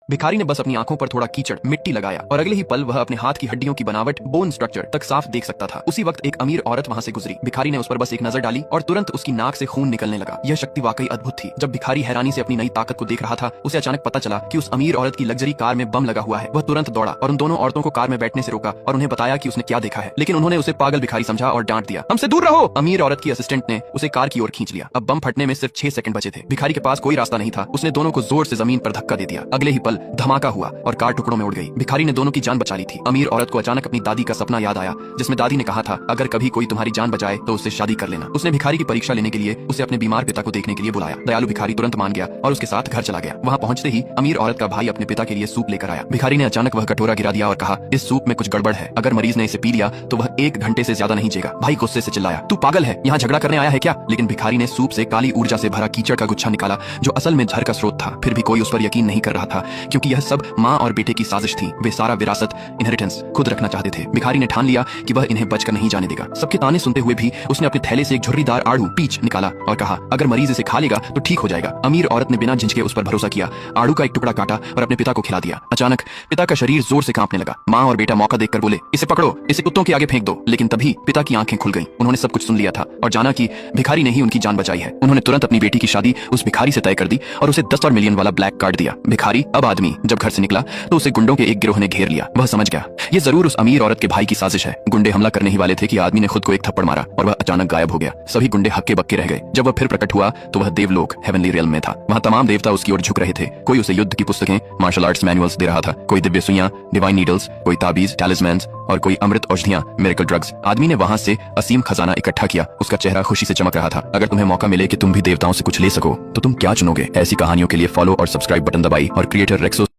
भिखारी ने बस अपनी आंखों पर थोड़ा कीचड़ मिट्टी लगाया और अगले ही पल वह अपने हाथ की हड्डियों की बनावट बोन स्ट्रक्चर तक साफ देख सकता था। उसी वक्त एक अमीर औरत वहां से गुजरी। भिखारी ने उस पर बस एक नजर डाली और तुरंत उसकी नाक से खून निकलने लगा। यह शक्ति वाकई अद्भुत थी। जब भिखारी हैरानी से अपनी नई ताकत को देख रहा था, उसे अचानक पता चला कि उस अमीर औरत की लग्जरी कार में बम लगा हुआ है। वह तुरंत दौड़ा और उन दोनों औरतों को कार में बैठने से रोका और उन्हें बताया कि उसने क्या देखा है, लेकिन उन्होंने उसे पागल भिखारी समझा और डांट दिया। हमसे दूर रहो। अमीर औरत की असिस्टेंट ने उसे कार की ओर खींच लिया। अब बम फटने में सिर्फ 6 सेकंड बचे थे। भिखारी के पास कोई रास्ता नहीं था। उसने दोनों को जोर से जमीन पर धक्का दे दिया। अगले ही पल धमाका हुआ और कार टुकड़ों में उड़ गई। भिखारी ने दोनों की जान बचा ली थी। अमीर औरत को अचानक अपनी दादी का सपना याद आया, जिसमें दादी ने कहा था, अगर कभी कोई तुम्हारी जान बचाए तो उससे शादी कर लेना। उसने भिखारी की परीक्षा लेने के लिए उसे अपने बीमार पिता को देखने के लिए बुलाया। दयालु भिखारी तुरंत मान गया और उसके साथ घर चला गया। वहां पहुंचते ही अमीर औरत का भाई अपने पिता के लिए सूप लेकर आया। भिखारी ने अचानक वह कटोरा गिरा दिया और कहा, इस सूप में कुछ गड़बड़ है। अगर मरीज ने इसे पी लिया तो वह 1 घंटे से ज्यादा नहीं जिएगा। भाई गुस्से से चिल्लाया, तू पागल है, यहाँ झगड़ा करने आया है क्या? लेकिन भिखारी ने सूप से काली ऊर्जा से भरा कीचड़ का गुच्छा निकाला, जो असल में जहर का स्रोत था। फिर भी कोई उस पर यकीन नहीं कर रहा था, क्योंकि यह सब माँ और बेटे की साजिश थी। वे सारा विरासत इनहेरिटेंस खुद रखना चाहते थे। भिखारी ने ठान लिया कि वह इन्हें बचकर नहीं जाने देगा। सबके ताने सुनते हुए भी उसने अपने थैले से एक झुर्रीदार आड़ू पीच निकाला और कहा, अगर मरीज इसे खा लेगा तो ठीक हो जाएगा। अमीर औरत ने बिना झिझके उस पर भरोसा किया, आड़ू का एक टुकड़ा काटा और अपने पिता को खिला दिया। अचानक पिता का शरीर जोर से कांपने लगा। माँ और बेटा मौका देखकर बोले, इसे पकड़ो, इसे कुत्तों के आगे फेंक दो। लेकिन तभी पिता की आंखें खुल गईं। उन्होंने सब कुछ सुन लिया था और जाना कि भिखारी ने ही उनकी जान बचाई है। उन्होंने तुरंत अपनी बेटी की शादी उस भिखारी से तय कर दी और उसे 10 और मिलियन वाला ब्लैक कार्ड दिया। भिखारी अब आदमी जब घर से निकला तो उसे गुंडों के एक गिरोह ने घेर लिया। वह समझ गया, ये जरूर उस अमीर औरत के भाई की साजिश है। गुंडे हमला करने ही वाले थे कि आदमी ने खुद को एक थप्पड़ मारा और वह अचानक गायब हो गया। सभी गुंडे हक्के बक्के रह गए। जब वह फिर प्रकट हुआ तो वह देवलोक हेवनली रियल्म में था। वहाँ तमाम देवता उसकी ओर झुक रहे थे। कोई उसे युद्ध की पुस्तकें, मार्शल आर्ट्स मैनुअल्स दे रहा था, कोई दिव्य सुइयां, डिवाइन नीडल्स, कोई ताबीज, टैलिस्मैन्स और कोई अमृत औषधियां, मिरेकल ड्रग्स। आदमी ने वहां से असीम खजाना इकट्ठा किया। उसका चेहरा खुशी से चमक रहा था। अगर तुम्हें मौका मिले कि तुम भी देवताओं से कुछ ले सको तो तुम क्या चुनोगे? ऐसी कहानियों के लिए फॉलो और सब्सक्राइब बटन दबाई और क्रिएटर रेक्सो